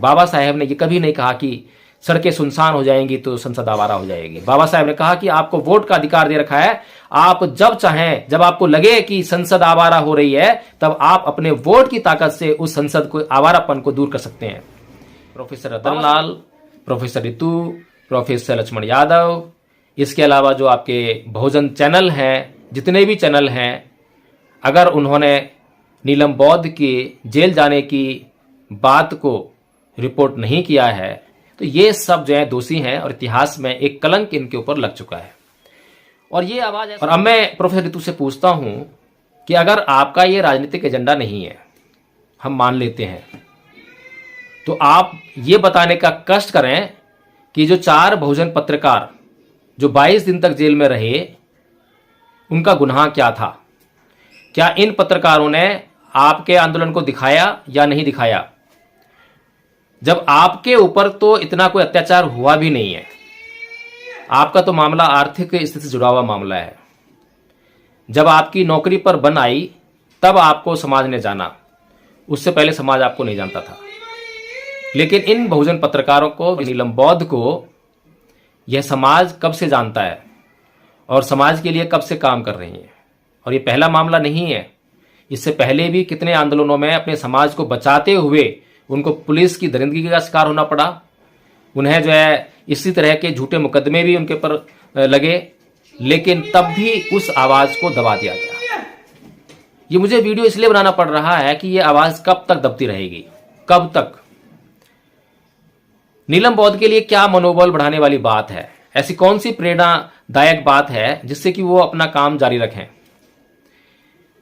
बाबा साहेब ने ये कभी नहीं कहा कि सड़कें सुनसान हो जाएंगी तो संसद आवारा हो जाएगी। बाबा साहेब ने कहा कि आपको वोट का अधिकार दे रखा है, आप जब चाहें, जब आपको लगे कि संसद आवारा हो रही है, तब आप अपने वोट की ताकत से उस संसद को आवारापन को दूर कर सकते हैं। प्रोफेसर रतन लाल, प्रोफेसर रितु, प्रोफेसर लक्ष्मण यादव, इसके अलावा जो आपके बहुजन चैनल हैं, जितने भी चैनल हैं, अगर उन्होंने नीलम बौद्ध के जेल जाने की बात को रिपोर्ट नहीं किया है तो ये सब जो है दोषी हैं और इतिहास में एक कलंक इनके ऊपर लग चुका है। और ये आवाज है। और अब मैं प्रोफेसर रितु से पूछता हूं कि अगर आपका ये राजनीतिक एजेंडा नहीं है, हम मान लेते हैं, तो आप ये बताने का कष्ट करें कि जो 4 बहुजन पत्रकार जो 22 दिन तक जेल में रहे, उनका गुनाह क्या था? क्या इन पत्रकारों ने आपके आंदोलन को दिखाया या नहीं दिखाया? जब आपके ऊपर तो इतना कोई अत्याचार हुआ भी नहीं है, आपका तो मामला आर्थिक स्थिति से जुड़ा हुआ मामला है। जब आपकी नौकरी पर बन आई तब आपको समाज ने जाना, उससे पहले समाज आपको नहीं जानता था। लेकिन इन बहुजन पत्रकारों को, नीलम बौद्ध को, यह समाज कब से जानता है और समाज के लिए कब से काम कर रही है। और ये पहला मामला नहीं है, इससे पहले भी कितने आंदोलनों में अपने समाज को बचाते हुए उनको पुलिस की दरिंदगी का शिकार होना पड़ा। उन्हें जो है इसी तरह के झूठे मुकदमे भी उनके ऊपर लगे, लेकिन तब भी उस आवाज को दबा दिया गया। ये मुझे वीडियो इसलिए बनाना पड़ रहा है कि ये आवाज कब तक दबती रहेगी, कब तक? नीलम बौद्ध के लिए क्या मनोबल बढ़ाने वाली बात है? ऐसी कौन सी प्रेरणादायक बात है जिससे कि वो अपना काम जारी रखें?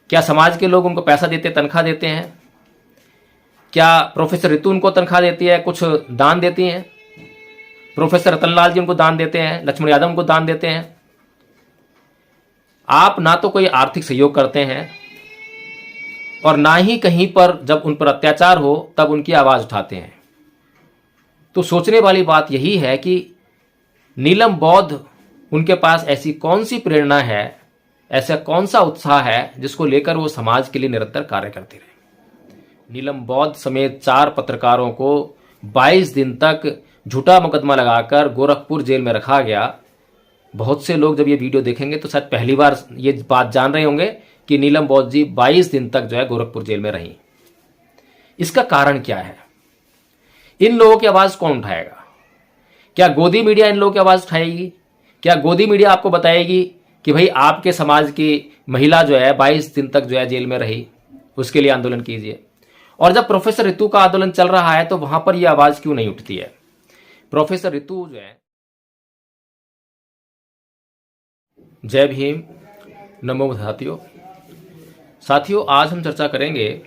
क्या समाज के लोग उनको पैसा देते, तनख्वाह देते हैं? क्या प्रोफेसर रितु उनको तनख्वाह देती है, कुछ दान देती हैं? प्रोफेसर रतनलाल जी उनको दान देते हैं, लक्ष्मण यादव उनको दान देते हैं? आप ना तो कोई आर्थिक सहयोग करते हैं और ना ही कहीं पर जब उन पर अत्याचार हो तब उनकी आवाज उठाते हैं। तो सोचने वाली बात यही है कि नीलम बौद्ध, उनके पास ऐसी कौन सी प्रेरणा है, ऐसा कौन सा उत्साह है जिसको लेकर वो समाज के लिए निरंतर कार्य करते रहे। नीलम बौद्ध समेत 4 पत्रकारों को 22 दिन तक झूठा मुकदमा लगाकर गोरखपुर जेल में रखा गया। बहुत से लोग जब ये वीडियो देखेंगे तो शायद पहली बार ये बात जान रहे होंगे कि नीलम बौद्ध जी 22 दिन तक जो है गोरखपुर जेल में रहीं। इसका कारण क्या है? इन लोगों की आवाज कौन उठाएगा? क्या गोदी मीडिया इन लोगों की आवाज उठाएगी? क्या गोदी मीडिया आपको बताएगी कि भाई आपके समाज की महिला जो है 22 दिन तक जो है जेल में रही, उसके लिए आंदोलन कीजिए? और जब प्रोफेसर रितु का आंदोलन चल रहा है तो वहां पर यह आवाज क्यों नहीं उठती है? प्रोफेसर रितु जो है, जय भीम, नमो बुद्धातियों। साथियों, आज हम चर्चा करेंगे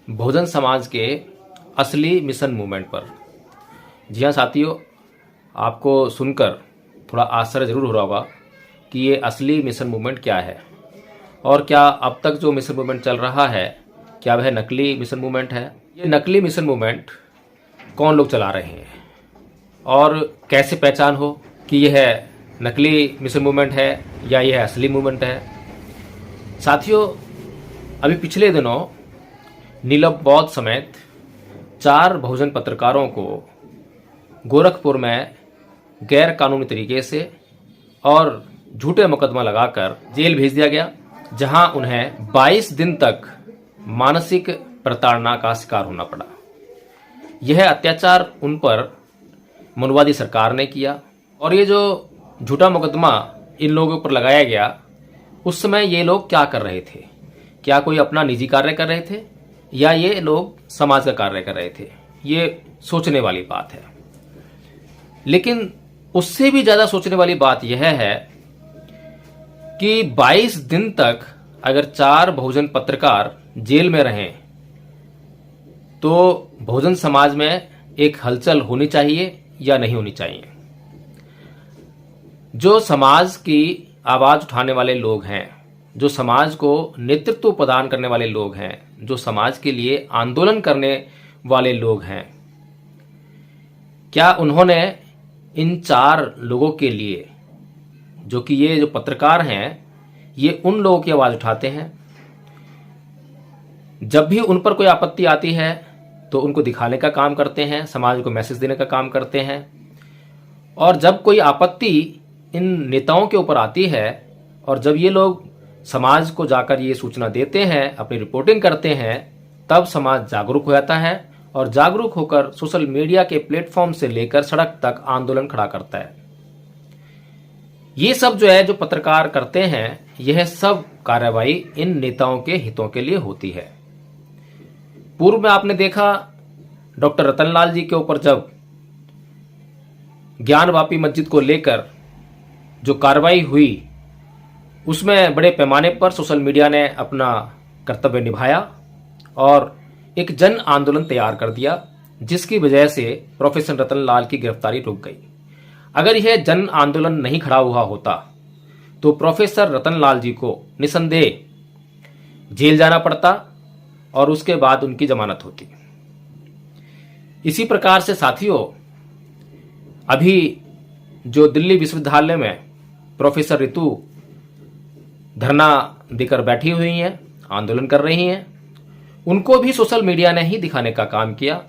बहुजन समाज के असली मिशन मूवमेंट पर। जी हाँ साथियों, आपको सुनकर थोड़ा आश्चर्य जरूर हो रहा होगा कि ये असली मिशन मूवमेंट क्या है और क्या अब तक जो मिशन मूवमेंट चल रहा है क्या वह नकली मिशन मूवमेंट है। ये नकली मिशन मूवमेंट कौन लोग चला रहे हैं और कैसे पहचान हो कि यह नकली मिशन मूवमेंट है या यह असली मूवमेंट है। साथियों, अभी पिछले दिनों नीलम बौद्ध समेत 4 बहुजन पत्रकारों को गोरखपुर में गैर कानूनी तरीके से और झूठे मुकदमा लगाकर जेल भेज दिया गया, जहां उन्हें 22 दिन तक मानसिक प्रताड़ना का शिकार होना पड़ा। यह अत्याचार उन पर मनुवादी सरकार ने किया और ये जो झूठा मुकदमा इन लोगों पर लगाया गया, उस समय ये लोग क्या कर रहे थे? क्या कोई अपना निजी कार्य कर रहे थे या ये लोग समाज का कार्य कर रहे थे? ये सोचने वाली बात है। लेकिन उससे भी ज्यादा सोचने वाली बात यह है कि 22 दिन तक अगर 4 बहुजन पत्रकार जेल में रहें तो बहुजन समाज में एक हलचल होनी चाहिए या नहीं होनी चाहिए। जो समाज की आवाज उठाने वाले लोग हैं, जो समाज को नेतृत्व प्रदान करने वाले लोग हैं, जो समाज के लिए आंदोलन करने वाले लोग हैं, क्या उन्होंने इन 4 लोगों के लिए, जो कि ये जो पत्रकार हैं, ये उन लोगों की आवाज उठाते हैं? जब भी उन पर कोई आपत्ति आती है तो उनको दिखाने का काम करते हैं, समाज को मैसेज देने का काम करते हैं। और जब कोई आपत्ति इन नेताओं के ऊपर आती है और जब ये लोग समाज को जाकर ये सूचना देते हैं, अपनी रिपोर्टिंग करते हैं, तब समाज जागरूक हो जाता है और जागरूक होकर सोशल मीडिया के प्लेटफॉर्म से लेकर सड़क तक आंदोलन खड़ा करता है। ये सब जो है, जो पत्रकार करते हैं, यह सब कार्रवाई इन नेताओं के हितों के लिए होती है। पूर्व में आपने देखा डॉक्टर रतनलाल जी के ऊपर जब ज्ञानवापी मस्जिद को लेकर जो कार्रवाई हुई, उसमें बड़े पैमाने पर सोशल मीडिया ने अपना कर्तव्य निभाया और एक जन आंदोलन तैयार कर दिया, जिसकी वजह से प्रोफेसर रतनलाल की गिरफ्तारी रुक गई। अगर यह जन आंदोलन नहीं खड़ा हुआ होता तो प्रोफेसर रतनलाल जी को निसंदेह जेल जाना पड़ता और उसके बाद उनकी जमानत होती। इसी प्रकार से साथियों, अभी जो दिल्ली विश्वविद्यालय में प्रोफेसर रितु धरना देकर बैठी हुई हैं, आंदोलन कर रही हैं, उनको भी सोशल मीडिया ने ही दिखाने का काम किया।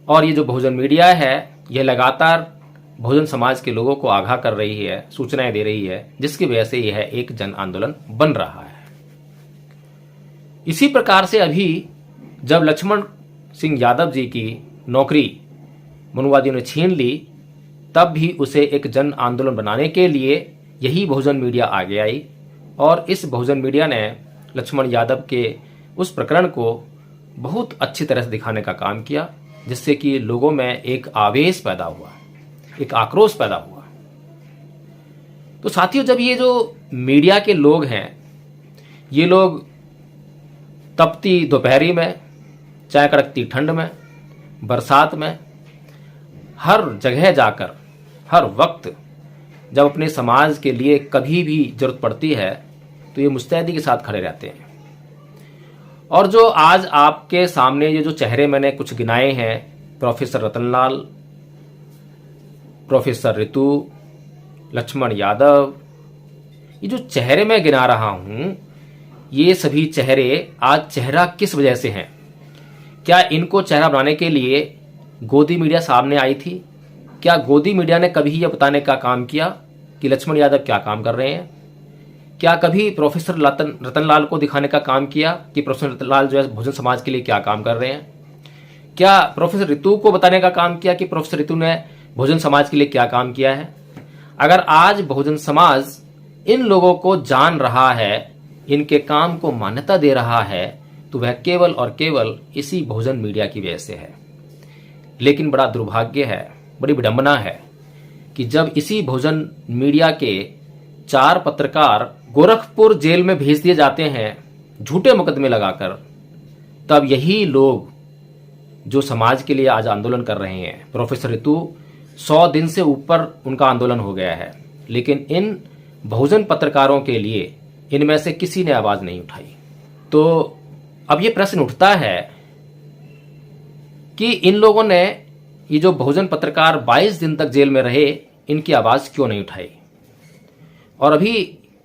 और ये जो बहुजन मीडिया है, यह लगातार बहुजन समाज के लोगों को आगाह कर रही है, सूचनाएं दे रही है, जिसकी वजह से यह एक जन आंदोलन बन रहा है। इसी प्रकार से अभी जब लक्ष्मण सिंह यादव जी की नौकरी मनुवादियों ने छीन ली, तब भी उसे एक जन आंदोलन बनाने के लिए यही बहुजन मीडिया आगे आई और इस बहुजन मीडिया ने लक्ष्मण यादव के उस प्रकरण को बहुत अच्छी तरह से दिखाने का काम किया, जिससे कि लोगों में एक आवेश पैदा हुआ, एक आक्रोश पैदा हुआ। तो साथियों, जब ये जो मीडिया के लोग हैं, ये लोग तपती दोपहरी में, चाहे कड़कती ठंड में, बरसात में, हर जगह जाकर, हर वक्त जब अपने समाज के लिए कभी भी जरूरत पड़ती है तो ये मुस्तैदी के साथ खड़े रहते हैं। और जो आज आपके सामने ये जो चेहरे मैंने कुछ गिनाए हैं, प्रोफेसर रतनलाल, प्रोफेसर रितु, लक्ष्मण यादव, ये जो चेहरे मैं गिना रहा हूं, ये सभी चेहरे आज चेहरा किस वजह से हैं? क्या इनको चेहरा बनाने के लिए गोदी मीडिया सामने आई थी? क्या गोदी मीडिया ने कभी यह बताने का काम किया कि लक्ष्मण यादव क्या काम कर रहे हैं? क्या कभी प्रोफेसर रतनलाल को दिखाने का काम किया कि प्रोफेसर रतनलाल जो है बहुजन समाज के लिए क्या काम कर रहे हैं? क्या प्रोफेसर रितु को बताने का काम किया कि प्रोफेसर रितु ने बहुजन समाज के लिए क्या काम किया है? अगर आज बहुजन समाज इन लोगों को जान रहा है, इनके काम को मान्यता दे रहा है, तो वह केवल और केवल इसी बहुजन मीडिया की वजह से है। लेकिन बड़ा दुर्भाग्य है, बड़ी विडंबना है कि जब इसी बहुजन मीडिया के 4 पत्रकार गोरखपुर जेल में भेज दिए जाते हैं झूठे मुकदमे लगाकर, तब यही लोग जो समाज के लिए आज आंदोलन कर रहे हैं, प्रोफेसर रितु 100 दिन से ऊपर उनका आंदोलन हो गया है, लेकिन इन बहुजन पत्रकारों के लिए इनमें से किसी ने आवाज नहीं उठाई। तो अब यह प्रश्न उठता है कि इन लोगों ने, ये जो बहुजन पत्रकार 22 दिन तक जेल में रहे, इनकी आवाज क्यों नहीं उठाई? और अभी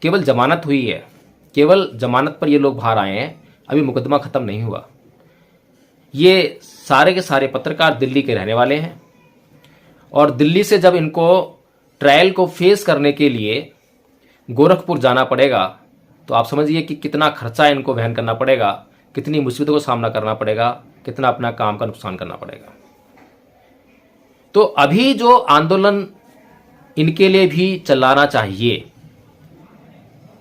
केवल जमानत हुई है, केवल जमानत पर ये लोग बाहर आए हैं, अभी मुकदमा खत्म नहीं हुआ। ये सारे के सारे पत्रकार दिल्ली के रहने वाले हैं और दिल्ली से जब इनको ट्रायल को फेस करने के लिए गोरखपुर जाना पड़ेगा, तो आप समझिए कि कितना खर्चा इनको वहन करना पड़ेगा, कितनी मुसीबतों का सामना करना पड़ेगा, कितना अपना काम का नुकसान करना पड़ेगा। तो अभी जो आंदोलन इनके लिए भी चलाना चाहिए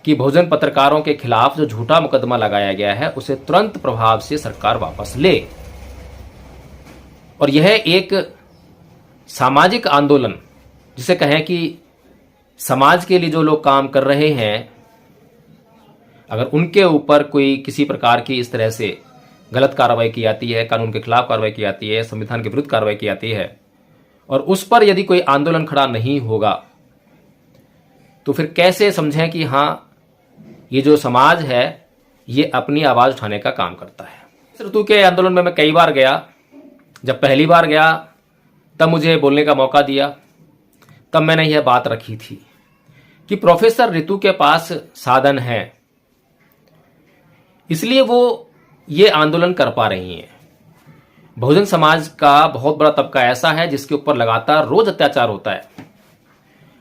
कि बहुजन पत्रकारों के खिलाफ जो झूठा मुकदमा लगाया गया है, उसे तुरंत प्रभाव से सरकार वापस ले। और यह एक सामाजिक आंदोलन, जिसे कहें कि समाज के लिए जो लोग काम कर रहे हैं, अगर उनके ऊपर कोई किसी प्रकार की इस तरह से गलत कार्रवाई की जाती है, कानून के खिलाफ कार्रवाई की जाती है, संविधान के विरुद्ध कार्रवाई की जाती है, और उस पर यदि कोई आंदोलन खड़ा नहीं होगा, तो फिर कैसे समझें कि हाँ, ये जो समाज है ये अपनी आवाज उठाने का काम करता है। ऋतु के आंदोलन में मैं कई बार गया। जब पहली बार गया तब मुझे बोलने का मौका दिया, तब मैंने यह बात रखी थी कि प्रोफेसर रितु के पास साधन है, इसलिए वो ये आंदोलन कर पा रही हैं। बहुजन समाज का बहुत बड़ा तबका ऐसा है जिसके ऊपर लगातार रोज अत्याचार होता है।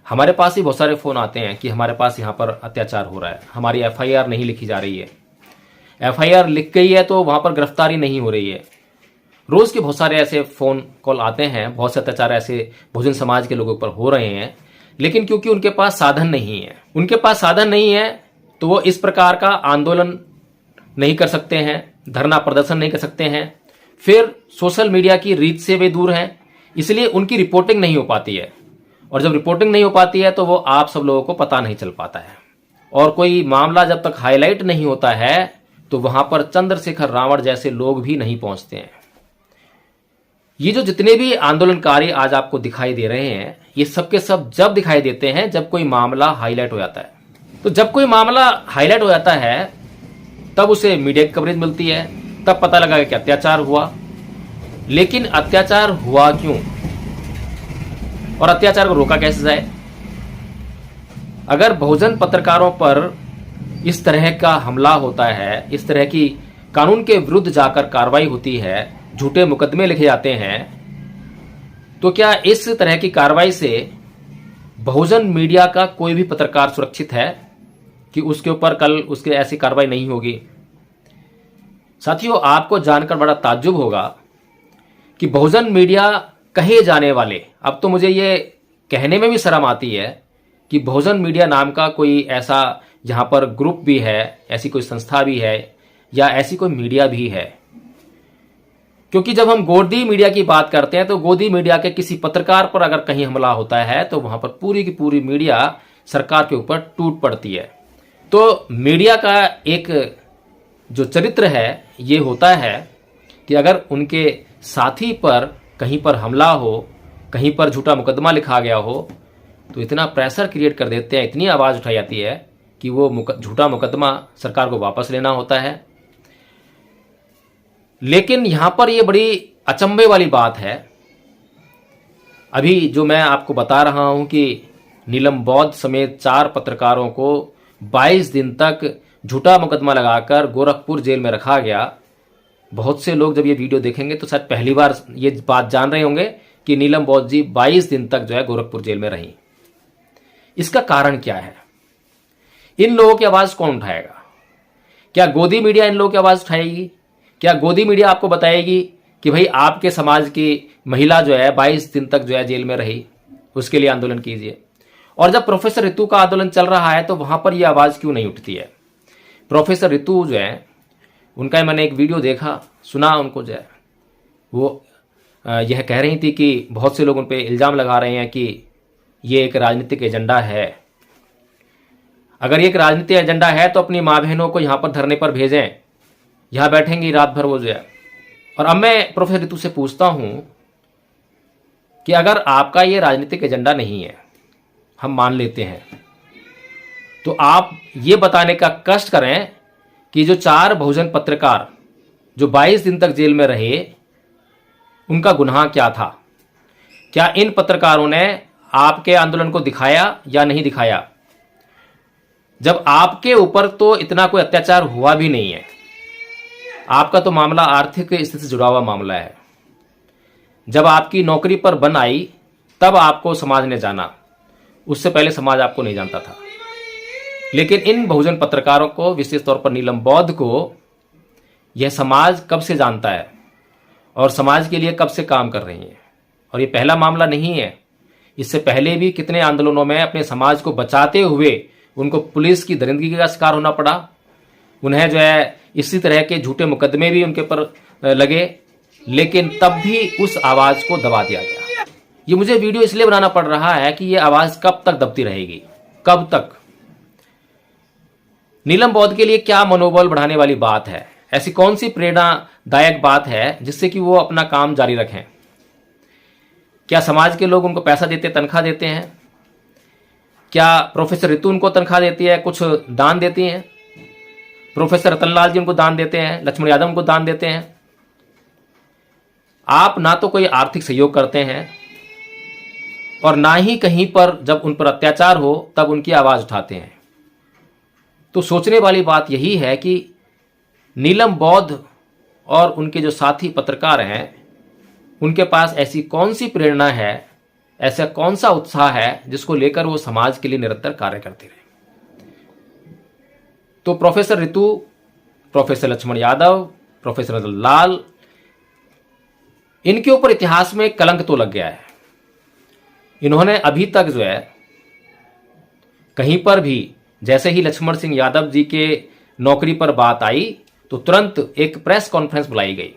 हमारे पास ही बहुत सारे फोन आते हैं कि हमारे पास यहाँ पर अत्याचार हो रहा है, हमारी एफआईआर नहीं लिखी जा रही है, एफआईआर लिख गई है तो वहां पर गिरफ्तारी नहीं हो रही है। रोज के बहुत सारे ऐसे फोन कॉल आते हैं, बहुत से अत्याचार ऐसे बहुजन समाज के लोगों पर हो रहे हैं, लेकिन क्योंकि उनके पास साधन नहीं है, उनके पास साधन नहीं है तो वो इस प्रकार का आंदोलन नहीं कर सकते हैं, धरना प्रदर्शन नहीं कर सकते हैं, फिर सोशल मीडिया की रीच से वे दूर हैं, इसलिए उनकी रिपोर्टिंग नहीं हो पाती है। और जब रिपोर्टिंग नहीं हो पाती है तो वो आप सब लोगों को पता नहीं चल पाता है, और कोई मामला जब तक हाईलाइट नहीं होता है तो वहां पर चंद्रशेखर रावण जैसे लोग भी नहीं पहुंचते हैं। ये जो जितने भी आंदोलनकारी आज आपको दिखाई दे रहे हैं, ये सब के सब जब दिखाई देते हैं जब कोई मामला हाईलाइट हो जाता है। तो जब कोई मामला हाईलाइट हो जाता है तब उसे मीडिया की कवरेज मिलती है, तब पता लगा कि अत्याचार हुआ। लेकिन अत्याचार हुआ क्यों और अत्याचार को रोका कैसे जाए? अगर बहुजन पत्रकारों पर इस तरह का हमला होता है, इस तरह की कानून के विरुद्ध जाकर कार्रवाई होती है, झूठे मुकदमे लिखे जाते हैं, तो क्या इस तरह की कार्रवाई से बहुजन मीडिया का कोई भी पत्रकार सुरक्षित है कि उसके ऊपर कल उसके ऐसी कार्रवाई नहीं होगी? साथियों, आपको जानकर बड़ा ताज्जुब होगा कि बहुजन मीडिया कहे जाने वाले, अब तो मुझे ये कहने में भी शर्म आती है कि बहुजन मीडिया नाम का कोई ऐसा जहां पर ग्रुप भी है, ऐसी कोई संस्था भी है या ऐसी कोई मीडिया भी है। क्योंकि जब हम गोदी मीडिया की बात करते हैं तो गोदी मीडिया के किसी पत्रकार पर अगर कहीं हमला होता है तो वहां पर पूरी की पूरी मीडिया सरकार के ऊपर टूट पड़ती है। तो मीडिया का एक जो चरित्र है ये होता है कि अगर उनके साथी पर कहीं पर हमला हो, कहीं पर झूठा मुकदमा लिखा गया हो, तो इतना प्रेशर क्रिएट कर देते हैं, इतनी आवाज उठाई जाती है कि वो झूठा मुकदमा सरकार को वापस लेना होता है। लेकिन यहां पर यह बड़ी अचंभे वाली बात है, अभी जो मैं आपको बता रहा हूं कि नीलम बौद्ध समेत 4 पत्रकारों को 22 दिन तक झूठा मुकदमा लगाकर गोरखपुर जेल में रखा गया। बहुत से लोग जब ये वीडियो देखेंगे तो शायद पहली बार ये बात जान रहे होंगे कि नीलम बौद्ध जी 22 दिन तक जो है गोरखपुर जेल में रही। इसका कारण क्या है? इन लोगों की आवाज कौन उठाएगा? क्या गोदी मीडिया इन लोगों की आवाज उठाएगी? क्या गोदी मीडिया आपको बताएगी कि भाई आपके समाज की महिला जो है 22 दिन तक जो है जेल में रही, उसके लिए आंदोलन कीजिए? और जब प्रोफेसर ऋतु का आंदोलन चल रहा है तो वहां पर यह आवाज क्यों नहीं उठती है? प्रोफेसर ऋतु जो है, उनका मैंने एक वीडियो देखा, सुना उनको, जो है वो यह कह रही थी कि बहुत से लोग उन पर इल्जाम लगा रहे हैं कि ये एक राजनीतिक एजेंडा है। अगर ये एक राजनीतिक एजेंडा है तो अपनी माँ बहनों को यहां पर धरने पर भेजें, यहां बैठेंगी रात भर वो जो है। और अब मैं प्रोफेसर ऋतु से पूछता हूं कि अगर आपका ये राजनीतिक एजेंडा नहीं है, हम मान लेते हैं, तो आप ये बताने का कष्ट करें कि जो 4 बहुजन पत्रकार जो 22 दिन तक जेल में रहे, उनका गुनाह क्या था? क्या इन पत्रकारों ने आपके आंदोलन को दिखाया या नहीं दिखाया? जब आपके ऊपर तो इतना कोई अत्याचार हुआ भी नहीं है, आपका तो मामला आर्थिक स्थिति से जुड़ा हुआ मामला है। जब आपकी नौकरी पर बन आई तब आपको समाज ने जाना, उससे पहले समाज आपको नहीं जानता था। लेकिन इन बहुजन पत्रकारों को, विशेष तौर पर नीलम बौद्ध को, यह समाज कब से जानता है और समाज के लिए कब से काम कर रही है। और ये पहला मामला नहीं है, इससे पहले भी कितने आंदोलनों में अपने समाज को बचाते हुए उनको पुलिस की दरिंदगी का शिकार होना पड़ा। उन्हें जो है इसी तरह के झूठे मुकदमे भी उनके पर लगे, लेकिन तब भी उस आवाज को दबा दिया गया। ये मुझे वीडियो इसलिए बनाना पड़ रहा है कि ये आवाज कब तक दबती रहेगी, कब तक? नीलम बौद्ध के लिए क्या मनोबल बढ़ाने वाली बात है? ऐसी कौन सी प्रेरणादायक बात है जिससे कि वो अपना काम जारी रखें? क्या समाज के लोग उनको पैसा देते, तनख्वाह देते हैं? क्या प्रोफेसर ऋतु उनको तनख्वाह देती है, कुछ दान देती हैं? प्रोफेसर रतनलाल जी उनको दान देते हैं, लक्ष्मण यादव उनको दान देते हैं? आप ना तो कोई आर्थिक सहयोग करते हैं और ना ही कहीं पर जब उन पर अत्याचार हो तब उनकी आवाज उठाते हैं। तो सोचने वाली बात यही है कि नीलम बौद्ध और उनके जो साथी पत्रकार हैं, उनके पास ऐसी कौन सी प्रेरणा है, ऐसा कौन सा उत्साह है जिसको लेकर वो समाज के लिए निरंतर कार्य करते रहे। तो professor Ritu, professor Laxman Yadav, professor Ratan Lal, इनके ऊपर इतिहास में कलंक तो लग गया है। इन्होंने अभी तक जो है कहीं पर भी, जैसे ही लक्ष्मण सिंह यादव जी के नौकरी पर बात आई तो तुरंत एक प्रेस कॉन्फ्रेंस बुलाई गई।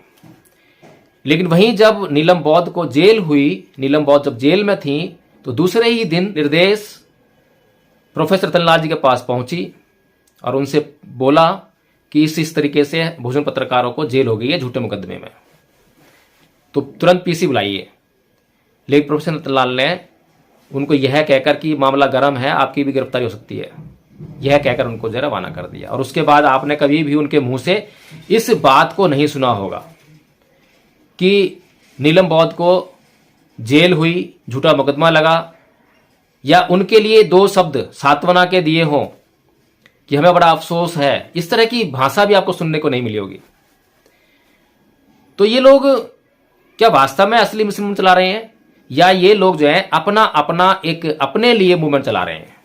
लेकिन वहीं जब नीलम बौद्ध को जेल हुई, नीलम बौद्ध जब जेल में थी, तो दूसरे ही दिन निर्देश प्रोफेसर रतनलाल जी के पास पहुंची और उनसे बोला कि इस तरीके से बहुजन पत्रकारों को जेल हो गई है झूठे मुकदमे में, तो तुरंत पीसी बुलाइए। लेकिन प्रोफेसर रतनलाल ने उनको यह कहकर कि मामला गर्म है, आपकी भी गिरफ्तारी हो सकती है, यह कहकर उनको जरा रवाना कर दिया। और उसके बाद आपने कभी भी उनके मुंह से इस बात को नहीं सुना होगा कि नीलम बौद्ध को जेल हुई, झूठा मुकदमा लगा, या उनके लिए दो शब्द सांत्वना के दिए हों कि हमें बड़ा अफसोस है। इस तरह की भाषा भी आपको सुनने को नहीं मिली होगी। तो ये लोग क्या वास्तव में असली मुस्लिम चला रहे हैं, या ये लोग जो है अपना अपना एक अपने लिए मूवमेंट चला रहे हैं?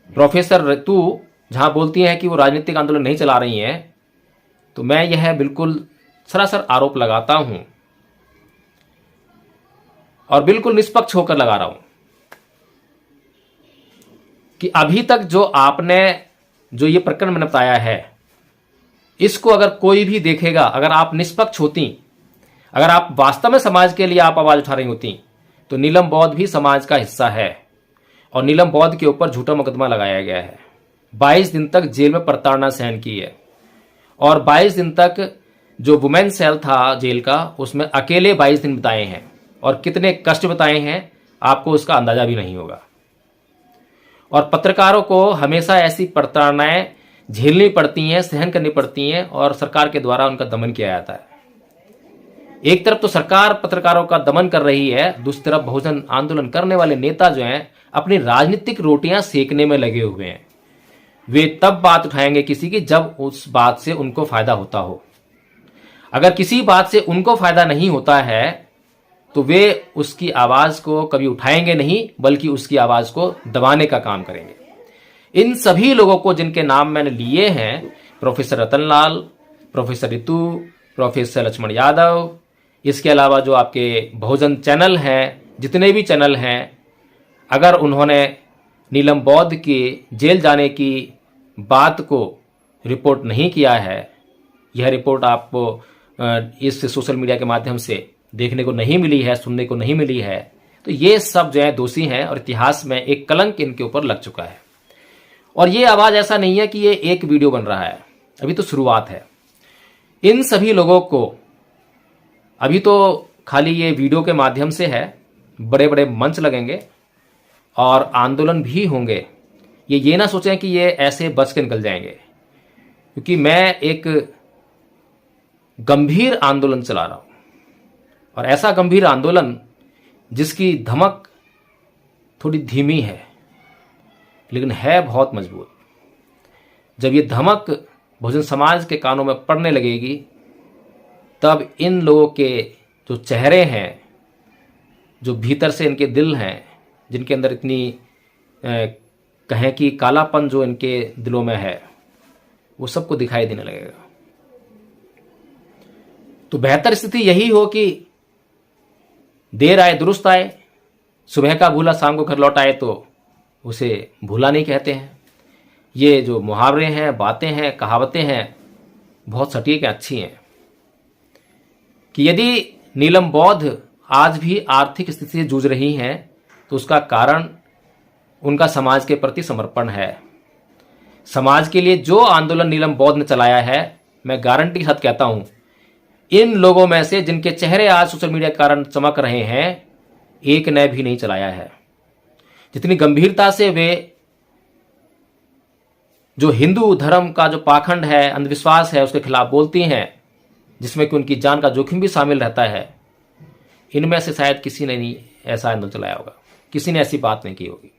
प्रोफेसर रितु जहां बोलती हैं कि वो राजनीतिक आंदोलन नहीं चला रही हैं, तो मैं यह बिल्कुल सरासर आरोप लगाता हूं और बिल्कुल निष्पक्ष होकर लगा रहा हूं कि अभी तक जो आपने जो ये प्रकरण मैंने बताया है, इसको अगर कोई भी देखेगा, अगर आप निष्पक्ष होती, अगर आप वास्तव में समाज के लिए आप आवाज उठा रही होती, तो नीलम बौद्ध भी समाज का हिस्सा है और नीलम बौद्ध के ऊपर झूठा मुकदमा लगाया गया है। 22 दिन तक जेल में प्रताड़ना सहन की है और 22 दिन तक जो वुमेन सेल था जेल का, उसमें अकेले 22 दिन बिताए हैं और कितने कष्ट बिताए हैं आपको उसका अंदाजा भी नहीं होगा। और पत्रकारों को हमेशा ऐसी प्रताड़नाएं झेलनी पड़ती हैं, सहन करनी पड़ती हैं और सरकार के द्वारा उनका दमन किया जाता है। एक तरफ तो सरकार पत्रकारों का दमन कर रही है, दूसरी तरफ बहुजन आंदोलन करने वाले नेता जो हैं अपनी राजनीतिक रोटियां सेकने में लगे हुए हैं। वे तब बात उठाएंगे किसी की जब उस बात से उनको फायदा होता हो। अगर किसी बात से उनको फायदा नहीं होता है तो वे उसकी आवाज को कभी उठाएंगे नहीं, बल्कि उसकी आवाज को दबाने का काम करेंगे। इन सभी लोगों को जिनके नाम मैंने लिए हैं, professor Ratanlal, professor Ritu, professor Laxman Yadav, इसके अलावा जो आपके बहुजन चैनल हैं, जितने भी चैनल हैं, अगर उन्होंने नीलम बौद्ध के जेल जाने की बात को रिपोर्ट नहीं किया है, यह रिपोर्ट आपको इस सोशल मीडिया के माध्यम से देखने को नहीं मिली है, सुनने को नहीं मिली है, तो ये सब जो है दोषी हैं और इतिहास में एक कलंक इनके ऊपर लग चुका है। और ये आवाज ऐसा नहीं है कि ये एक वीडियो बन रहा है, अभी तो शुरुआत है। इन सभी लोगों को अभी तो खाली ये वीडियो के माध्यम से है, बड़े बड़े मंच लगेंगे और आंदोलन भी होंगे। ये ना सोचें कि ये ऐसे बच के निकल जाएंगे, क्योंकि मैं एक गंभीर आंदोलन चला रहा हूं और ऐसा गंभीर आंदोलन जिसकी धमक थोड़ी धीमी है लेकिन है बहुत मजबूत। जब ये धमक बहुजन समाज के कानों में पड़ने लगेगी, तब इन लोगों के जो चेहरे हैं, जो भीतर से इनके दिल हैं, जिनके अंदर इतनी कहें कि कालापन जो इनके दिलों में है, वो सबको दिखाई देने लगेगा। तो बेहतर स्थिति यही हो कि देर आए दुरुस्त आए, सुबह का भूला शाम को घर लौट आए, तो उसे भूला नहीं कहते हैं। ये जो मुहावरे हैं, बातें हैं, कहावतें हैं, बहुत सटीक हैं, अच्छी हैं कि यदि नीलम बौद्ध आज भी आर्थिक स्थिति से जूझ रही हैं तो उसका कारण उनका समाज के प्रति समर्पण है। समाज के लिए जो आंदोलन नीलम बौद्ध ने चलाया है, मैं गारंटी के साथ कहता हूं, इन लोगों में से जिनके चेहरे आज सोशल मीडिया के कारण चमक रहे हैं, एक ने भी नहीं चलाया है। जितनी गंभीरता से वे जो हिंदू धर्म का जो पाखंड है, अंधविश्वास है, उसके खिलाफ बोलती हैं, जिसमें कि उनकी जान का जोखिम भी शामिल रहता है, इनमें से शायद किसी ने नहीं ऐसा आंदोलन चलाया होगा, किसी ने ऐसी बात नहीं की होगी।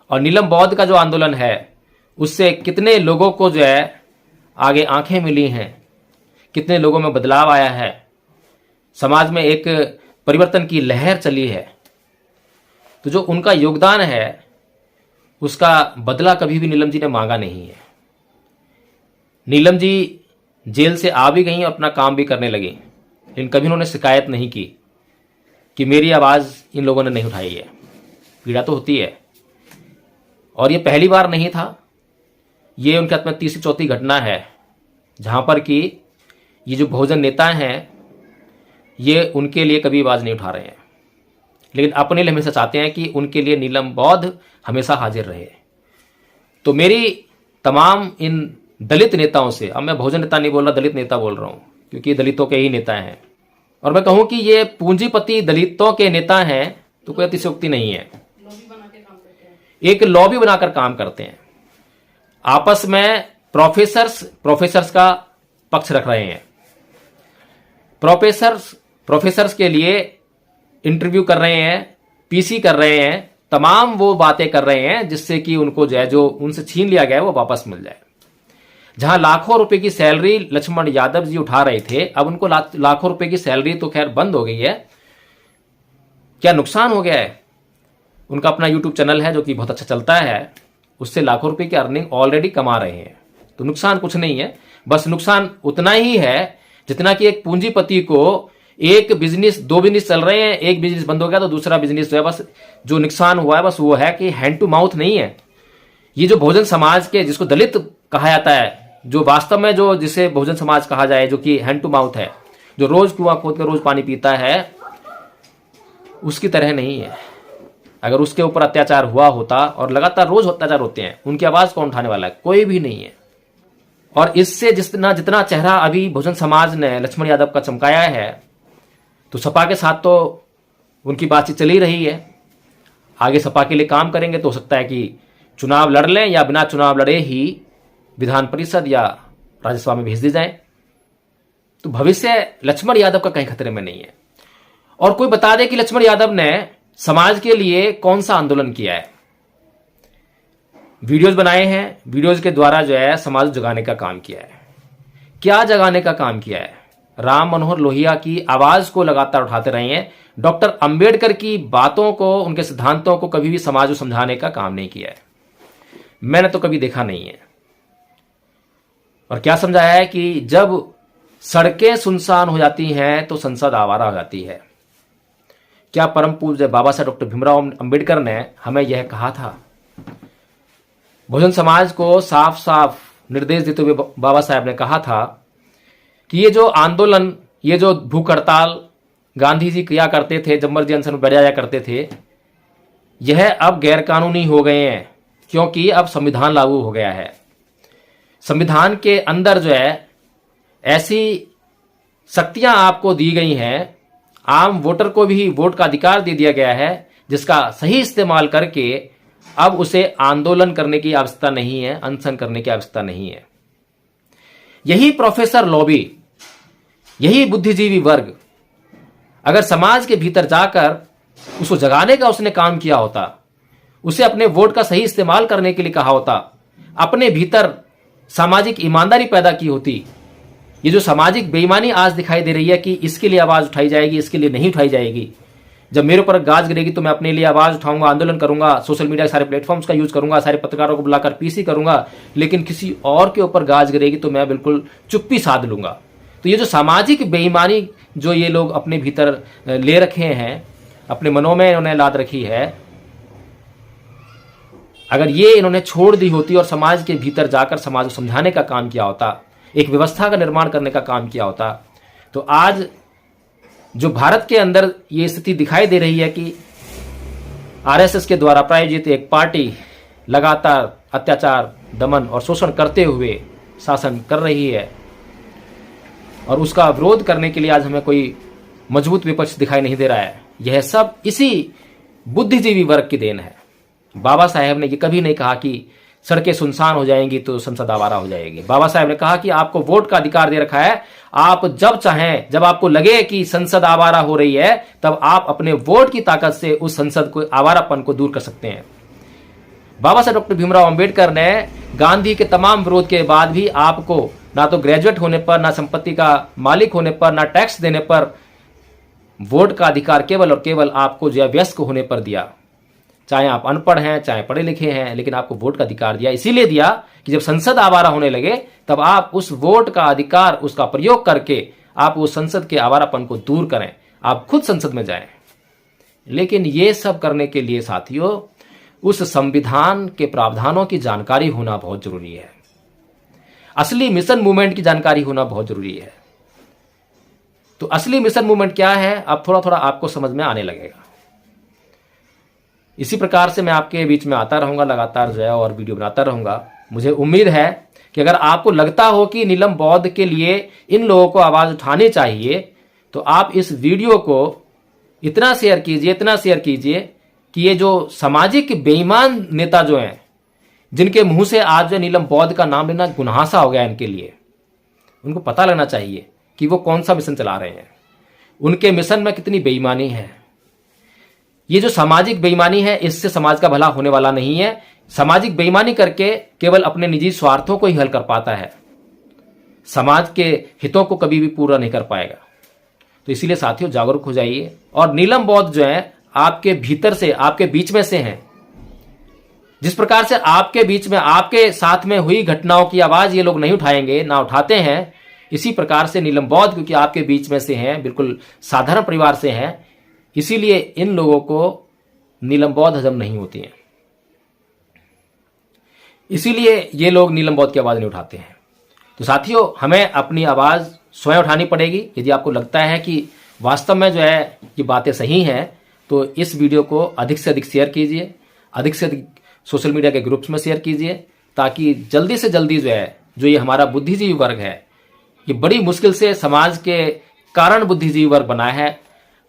और नीलम बौद्ध का जो आंदोलन है, उससे कितने लोगों को जो है आगे आंखें मिली हैं, कितने लोगों में बदलाव आया है, समाज में एक परिवर्तन की लहर चली है, तो जो उनका योगदान है उसका बदला कभी भी नीलम जी ने मांगा नहीं है। नीलम जी जेल से आ भी गई और अपना काम भी करने लगी, लेकिन कभी उन्होंने शिकायत नहीं की कि मेरी आवाज़ इन लोगों ने नहीं उठाई है। पीड़ा तो होती है, और ये पहली बार नहीं था, ये उनके हाथ में तीसरी चौथी घटना है जहाँ पर कि ये जो बहुजन नेता हैं ये उनके लिए कभी आवाज़ नहीं उठा रहे हैं, लेकिन अपने लिए हमेशा चाहते हैं कि उनके लिए नीलम बौद्ध हमेशा हाजिर रहे। तो मेरी तमाम इन दलित नेताओं से, अब मैं बहुजन नेता नहीं बोल रहा, दलित नेता बोल रहा हूँ, क्योंकि ये दलितों के ही नेता हैं, और मैं कहूँ कि ये पूंजीपति दलितों के नेता हैं तो कोई अतिशयोक्ति नहीं है। एक लॉबी बनाकर काम करते हैं, आपस में प्रोफेसर्स का पक्ष रख रहे हैं, प्रोफेसर्स के लिए इंटरव्यू कर रहे हैं, पीसी कर रहे हैं, तमाम वो बातें कर रहे हैं जिससे कि उनको जो उनसे छीन लिया गया है वो वापस मिल जाए। जहां लाखों रुपए की सैलरी लक्ष्मण यादव जी उठा रहे थे, अब उनको लाखों रुपए की सैलरी तो खैर बंद हो गई है। क्या नुकसान हो गया है? उनका अपना यूट्यूब चैनल है जो कि बहुत अच्छा चलता है, उससे लाखों रुपए की अर्निंग ऑलरेडी कमा रहे हैं, तो नुकसान कुछ नहीं है। बस नुकसान उतना ही है जितना कि एक पूंजीपति को एक बिजनेस, दो बिजनेस चल रहे हैं, एक बिजनेस बंद हो गया तो दूसरा बिजनेस जो है, बस जो नुकसान हुआ है बस वो है कि हैंड टू माउथ नहीं है। ये जो बहुजन समाज के, जिसको दलित कहा जाता है, जो वास्तव में जो जिसे बहुजन समाज कहा जाए, जो कि हैंड टू माउथ है, जो रोज कुआं खोद कर रोज पानी पीता है, उसकी तरह नहीं है। अगर उसके ऊपर अत्याचार हुआ होता, और लगातार रोज अत्याचार होते हैं, उनकी आवाज कौन उठाने वाला है? कोई भी नहीं है। और इससे जितना चेहरा अभी बहुजन समाज ने लक्ष्मण यादव का चमकाया है, तो सपा के साथ तो उनकी बातचीत चली रही है, आगे सपा के लिए काम करेंगे तो हो सकता है कि चुनाव लड़ लें, या बिना चुनाव लड़े ही विधान परिषद या राज्यसभा में भेज दी जाए। तो भविष्य लक्ष्मण यादव का कहीं खतरे में नहीं है। और कोई बता दे कि लक्ष्मण यादव ने समाज के लिए कौन सा आंदोलन किया है? वीडियोज बनाए हैं, वीडियोज के द्वारा जो है समाज जगाने का काम किया है। क्या जगाने का काम किया है? राम मनोहर लोहिया की आवाज को लगातार उठाते रहे हैं। डॉक्टर अंबेडकर की बातों को, उनके सिद्धांतों को कभी भी समाज को समझाने का काम नहीं किया है, मैंने तो कभी देखा नहीं है। और क्या समझाया है कि जब सड़कें सुनसान हो जाती हैं तो संसद आवारा हो जाती है। क्या परम पूज्य बाबा साहब डॉक्टर भीमराव अंबेडकर ने हमें यह कहा था? बहुजन समाज को साफ साफ निर्देश देते हुए बाबा साहब ने कहा था कि ये जो आंदोलन, ये जो भूख हड़ताल गांधी जी किया करते थे, जब मर्जी अनशन में बैठ जाया करते थे, यह अब गैरकानूनी हो गए हैं, क्योंकि अब संविधान लागू हो गया है। संविधान के अंदर जो है ऐसी शक्तियां आपको दी गई हैं, आम वोटर को भी वोट का अधिकार दे दिया गया है, जिसका सही इस्तेमाल करके अब उसे आंदोलन करने की आवश्यकता नहीं है, अनशन करने की आवश्यकता नहीं है। यही प्रोफेसर लॉबी, यही बुद्धिजीवी वर्ग अगर समाज के भीतर जाकर उसको जगाने का उसने काम किया होता, उसे अपने वोट का सही इस्तेमाल करने के लिए कहा होता, अपने भीतर सामाजिक ईमानदारी पैदा की होती, ये जो सामाजिक बेईमानी आज दिखाई दे रही है कि इसके लिए आवाज उठाई जाएगी, इसके लिए नहीं उठाई जाएगी, जब मेरे ऊपर गाज गिरेगी तो मैं अपने लिए आवाज उठाऊंगा, आंदोलन करूंगा, सोशल मीडिया के सारे प्लेटफॉर्म्स का यूज करूंगा, सारे पत्रकारों को बुलाकर पीसी करूंगा, लेकिन किसी और के ऊपर गाज गिरेगी तो मैं बिल्कुल चुप्पी साध लूंगा। तो ये जो सामाजिक बेईमानी जो ये लोग अपने भीतर ले रखे हैं, अपने मनों में इन्होंने लाद रखी है, अगर ये इन्होंने छोड़ दी होती और समाज के भीतर जाकर समाज को समझाने का काम किया होता, एक व्यवस्था का निर्माण करने का काम किया होता, तो आज जो भारत के अंदर ये स्थिति दिखाई दे रही है कि आरएसएस के द्वारा प्रायोजित एक पार्टी लगातार अत्याचार, दमन और शोषण करते हुए शासन कर रही है, और उसका विरोध करने के लिए आज हमें कोई मजबूत विपक्ष दिखाई नहीं दे रहा है। यह सब इसी बुद्धिजीवी वर्ग की देन है। बाबा साहेब ने ये कभी नहीं कहा कि सड़कें सुनसान हो जाएंगी तो संसद आवारा हो जाएगी। बाबा साहेब ने कहा कि आपको वोट का अधिकार दे रखा है, आप जब चाहें, जब आपको लगे कि संसद आवारा हो रही है, तब आप अपने वोट की ताकत से उस संसद को, आवारापन को दूर कर सकते हैं। बाबा साहेब डॉक्टर भीमराव अंबेडकर ने गांधी के तमाम विरोध के बाद भी आपको ना तो ग्रेजुएट होने पर, ना संपत्ति का मालिक होने पर, ना टैक्स देने पर वोट का अधिकार केवल और केवल आपको जो है वयस्क होने पर दिया। चाहे आप अनपढ़ हैं, चाहे पढ़े लिखे हैं, लेकिन आपको वोट का अधिकार दिया। इसीलिए दिया कि जब संसद आवारा होने लगे तब आप उस वोट का अधिकार, उसका प्रयोग करके आप वो संसद के आवारापन को दूर करें, आप खुद संसद में जाएं। लेकिन ये सब करने के लिए साथियों उस संविधान के प्रावधानों की जानकारी होना बहुत जरूरी है। असली मिशन मूवमेंट की जानकारी होना बहुत जरूरी है। तो असली मिशन मूवमेंट क्या है, अब थोड़ा थोड़ा आपको समझ में आने लगेगा। इसी प्रकार से मैं आपके बीच में आता रहूंगा लगातार जो है, और वीडियो बनाता रहूंगा। मुझे उम्मीद है कि अगर आपको लगता हो कि नीलम बौद्ध के लिए इन लोगों को आवाज उठानी चाहिए, तो आप इस वीडियो को इतना शेयर कीजिए कि ये जो सामाजिक बेईमान नेता जो हैं, जिनके मुंह से आज जो नीलम बौद्ध का नाम लेना गुनाह सा हो गया इनके लिए, उनको पता लगना चाहिए कि वो कौन सा मिशन चला रहे हैं, उनके मिशन में कितनी बेईमानी है। ये जो सामाजिक बेईमानी है, इससे समाज का भला होने वाला नहीं है। सामाजिक बेईमानी करके केवल अपने निजी स्वार्थों को ही हल कर पाता है, समाज के हितों को कभी भी पूरा नहीं कर पाएगा। तो इसीलिए साथियों जागरूक हो जाइए। और नीलम बौद्ध जो है आपके भीतर से, आपके बीच में से हैं। जिस प्रकार से आपके बीच में, आपके साथ में हुई घटनाओं की आवाज ये लोग नहीं उठाएंगे, ना उठाते हैं, इसी प्रकार से नीलम बौद्ध क्योंकि आपके बीच में से हैं, बिल्कुल साधारण परिवार से हैं, इसीलिए इन लोगों को नीलम बौद्ध हजम नहीं होती है। इसीलिए ये लोग नीलम बौद्ध की आवाज नहीं उठाते हैं। तो साथियों हमें अपनी आवाज स्वयं उठानी पड़ेगी। यदि आपको लगता है कि वास्तव में जो है ये बातें सही हैं, तो इस वीडियो को अधिक से अधिक शेयर कीजिए, अधिक से अधिक सोशल मीडिया के ग्रुप्स में शेयर कीजिए, ताकि जल्दी से जल्दी जो है, जो ये हमारा बुद्धिजीवी वर्ग है, ये बड़ी मुश्किल से समाज के कारण बुद्धिजीवी वर्ग बना है,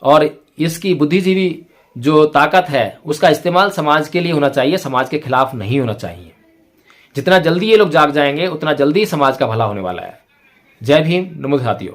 और इसकी बुद्धिजीवी जो ताकत है उसका इस्तेमाल समाज के लिए होना चाहिए, समाज के खिलाफ नहीं होना चाहिए। जितना जल्दी ये लोग जाग जाएंगे उतना जल्दी समाज का भला होने वाला है। जय भीम, नमो साथियों।